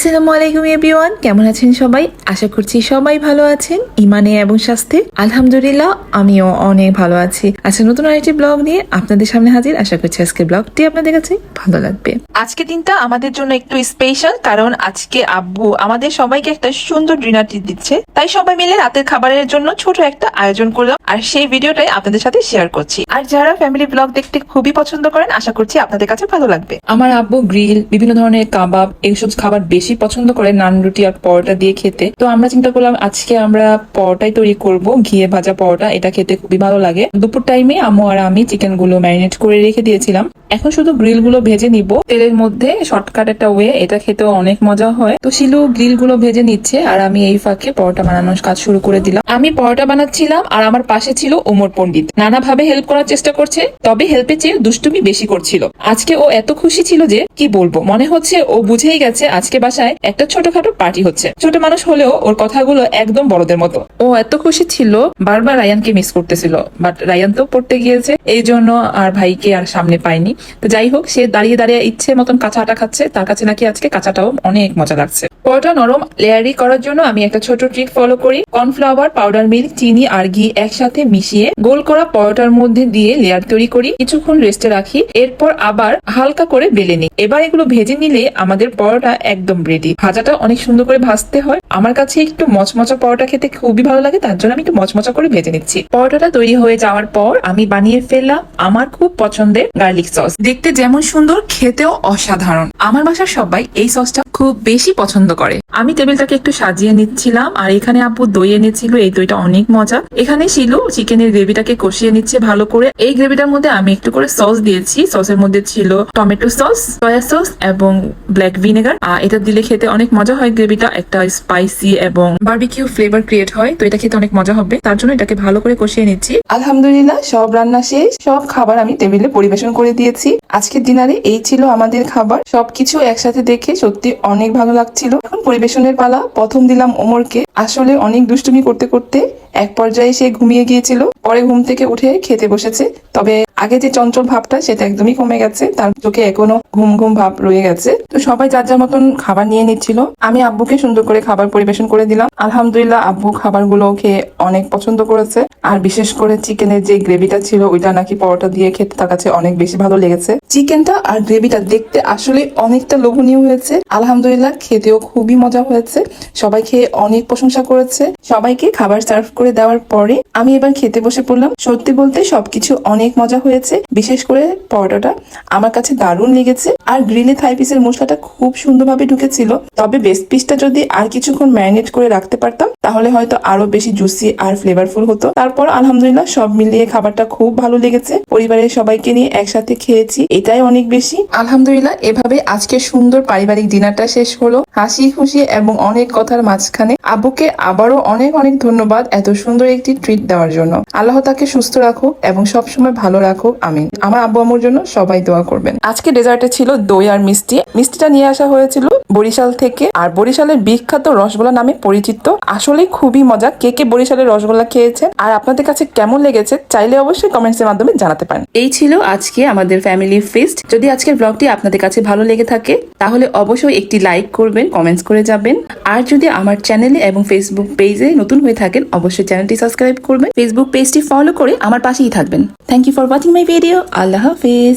আসসালামু আলাইকুম এভরিওয়ান, কেমন আছেন সবাই? আশা করছি সবাই ভালো আছেন ইমানে এবং স্বাস্থ্যে। আলহামদুলিল্লাহ আমিও অনেক ভালো আছি। আচ্ছা, নতুন আরেকটি ব্লগ নিয়ে আপনাদের সামনে হাজির। আশা করছি আজকের ব্লগটি আপনাদের কাছে ভালো লাগবে। আজকে দিনটা আমাদের জন্য একটু স্পেশাল, কারণ আজকে আব্বু আমাদের সবাইকে একটা সুন্দর ডিনার ট্রিট দিচ্ছে। তাই সবাই মিলে রাতের খাবারের জন্য ছোট একটা আয়োজন করলাম, আর সেই ভিডিওটাই আপনাদের সাথে শেয়ার করছি। আর যারা ফ্যামিলি ব্লগ দেখতে খুবই পছন্দ করেন, আশা করছি আপনাদের কাছে ভালো লাগবে। আমার আব্বু গ্রিল, বিভিন্ন ধরনের কাবাব, এইসব খাবার বেশি পছন্দ করে নান, রুটি আর পরোটা দিয়ে খেতে। তো আমরা চিন্তা করলাম আজকে আমরা পরোটাই তৈরি করব, ঘিয়ে ভাজা পরোটা। এটা খেতে খুবই ভালো লাগে। দুপুর টাইমে আম্মু আর আমি চিকেন গুলো ম্যারিনেট করে রেখে দিয়েছিলাম। এখন শুধু গ্রিল গুলো ভেজে নিব তেলের মধ্যে। শর্টকাট একটা ওয়ে, এটা খেতেও অনেক মজা হয়। তো শিলু গ্রিল গুলো ভেজে নিচ্ছে আর আমি এই ফাঁকে পরোটা বানানোর কাজ শুরু করে দিলাম। আমি পরোটা বানাচ্ছিলাম আর আমার পাশে ছিল ওমর পণ্ডিত। নানাভাবে হেল্প করার চেষ্টা করছে, তবে হেল্পের চেয়ে দুষ্টুমি বেশি করছিল। আজকে ও এত খুশি ছিল যে কি বলবো, মনে হচ্ছে ও বুঝেই গেছে আজকে বাসায় একটা ছোটখাটো পার্টি হচ্ছে। ছোট মানুষ হলেও ওর কথাগুলো একদম বড়দের মতো। ও এত খুশি ছিল, বারবার রায়ানকে মিস করতেছিল, বাট রায়ান তো পড়তে গিয়েছে, এই জন্য আর ভাইকে আর সামনে পাইনি। তো যাই হোক, সে দাঁড়িয়ে দাঁড়িয়ে ইচ্ছে মতন কাঁচা আটা খাচ্ছে। তার কাছে নাকি আজকে কাঁচাটাও অনেক মজা লাগছে। পরোটা নরম লেয়ারি করার জন্য আমি একটা ছোট ট্রিক ফলো করি। কর্নফ্লাওয়ার, পাউডার মিল্ক, চিনি আর ঘি একসাথে মিশিয়ে গোল করা পরোটার মধ্যে দিয়ে লেয়ার তৈরি করি, কিছুক্ষণ রেস্টে রাখি, এরপর আবার হালকা করে বেলে নিই। এবার এগুলো ভেজে নিলে আমাদের পরোটা একদম রেডি। ভাজাটা অনেক সুন্দর করে ভাজতে হয়। আমার কাছে একটু মচমচা পরোটা খেতে খুবই ভালো লাগে, তার জন্য আমি একটু মচমচা করে ভেজে নিচ্ছি। পরোটাটা তৈরি হয়ে যাওয়ার পর আমি বানিয়ে ফেললাম আমার খুব পছন্দের গার্লিক সস। দেখতে যেমন সুন্দর, খেতেও অসাধারণ। আমার বাসার সবাই এই সসটা খুব বেশি পছন্দ করে। আমি টেবিলটাকে একটু সাজিয়ে নিচ্ছিলাম আর এখানে আপু দই এনেছিল। এই দইটা অনেক মজা। এখানে শিলু চিকেনের গ্রেভিটাকে কষিয়ে নিচ্ছে ভালো করে। এই গ্রেভিটার মধ্যে আমি একটু করে সস দিয়েছি। সসের মধ্যে ছিল টমেটো সস, সয়া সস এবং ব্ল্যাক ভিনেগার। এটা দিলে খেতে অনেক মজা হয়। গ্রেভিটা একটা স্পাইসি এবং বারবিকিউ ফ্লেভার ক্রিয়েট হয়, তো এটা খেতে অনেক মজা হবে। তার জন্য এটাকে ভালো করে কষিয়ে নিচ্ছি। আলহামদুলিল্লাহ সব রান্না শেষ, সব খাবার আমি টেবিলে পরিবেশন করে দিয়েছি। আজকের ডিনারে এই ছিল আমাদের খাবার। সবকিছু একসাথে দেখে সত্যি অনেক ভালো লাগছিল। এখন পরিবেশনের পালা। প্রথম দিলাম ওমরকে। আসলে অনেক দুষ্টুমি করতে করতে এক পর্যায়ে সে ঘুমিয়ে গিয়েছিল। পরে ঘুম থেকে উঠে খেতে বসেছে। তবে আগে যে চঞ্চল ভাবটা সেটা একদমই কমে গেছে, তার চোখে এখনো ঘুম ঘুম ভাব রয়ে গেছে। তো সবাই যার যার মতন খাবার নিয়ে নিচ্ছিল। আমি আব্বুকে সুন্দর করে খাবার পরিবেশন করে দিলাম। আলহামদুলিল্লাহ আব্বু খাবারগুলো খেয়ে অনেক পছন্দ করেছে। আর বিশেষ করে চিকেনের যে গ্রেভিটা ছিল ওইটা নাকি পরোটা দিয়ে খেতে তার কাছে অনেক বেশি ভালো লেগেছে। চিকেনটা আর গ্রেভিটা দেখতে আসলে অনেকটা লোভনীয় হয়েছে। আলহামদুলিল্লাহ খেতেও খুবই মজা হয়েছে। সবাই খেয়ে অনেক প্রশংসা করেছে। সবাইকে খাবার সার্ভ করে দেওয়ার পরে আমি এবার খেতে বসে পড়লাম। সত্যি বলতে সবকিছু অনেক মজা হয়েছে। বিশেষ করে পরোটাটা আমার কাছে দারুণ লেগেছে। আর গ্রিলে থাই পিসের মশলাটা খুব সুন্দরভাবে ঢুকেছিল। তবে বেস্ট পিসটা যদি আর কিছুক্ষণ ম্যারিনেট করে রাখতে পারতাম তাহলে হয়তো আরো বেশি জুসি আর ফ্লেভারফুল হতো। তারপর আলহামদুলিল্লাহ সব মিলিয়ে খাবারটা খুব ভালো লেগেছে। পরিবারের সবাইকে নিয়ে একসাথে খেয়েছি, এটাই অনেক বেশি। আলহামদুলিল্লাহ এভাবে আজকে সুন্দর পারিবারিক ডিনারটা শেষ হলো হাসি খুশি এবং অনেক কথার মাঝখানে। আব্বুকে আবারও অনেক অনেক ধন্যবাদ এত সুন্দর একটি ট্রিট দেওয়ার জন্য। আল্লাহ তাকে সুস্থ রাখুক এবং সবসময় ভালো রাখুক, আমিন। আমার আব্বু আম্মুর জন্য সবাই দোয়া করবেন। আজকে ডেজার্টে ছিল দই আর মিষ্টি। মিষ্টিটা নিয়ে আসা হয়েছিল বরিশাল থেকে, আর বরিশালের বিখ্যাত রসগোল্লা নামে পরিচিত। আসলে খুবই মজা। কে কে বরিশালের রসগোল্লা খেয়েছেন আর আপনাদের কাছে কেমন লেগেছে চাইলে অবশ্যই কমেন্টস এর মাধ্যমে জানাতে পারেন। এই ছিল আজকে আমাদের ফ্যামিলি ফিস্ট। যদি আজকের ব্লগটি আপনাদের কাছে ভালো লেগে থাকে তাহলে অবশ্যই একটি লাইক করবেন, কমেন্টস করে যাবেন। আর যদি আমার চ্যানেলে এবং ফেসবুক পেজে নতুন হয়ে থাকেন অবশ্যই চ্যানেলটি সাবস্ক্রাইব করবেন, ফেসবুক পেজটি ফলো করে আমার পাশেই থাকবেন। Thank you for watching my video. আল্লাহ হাফিজ।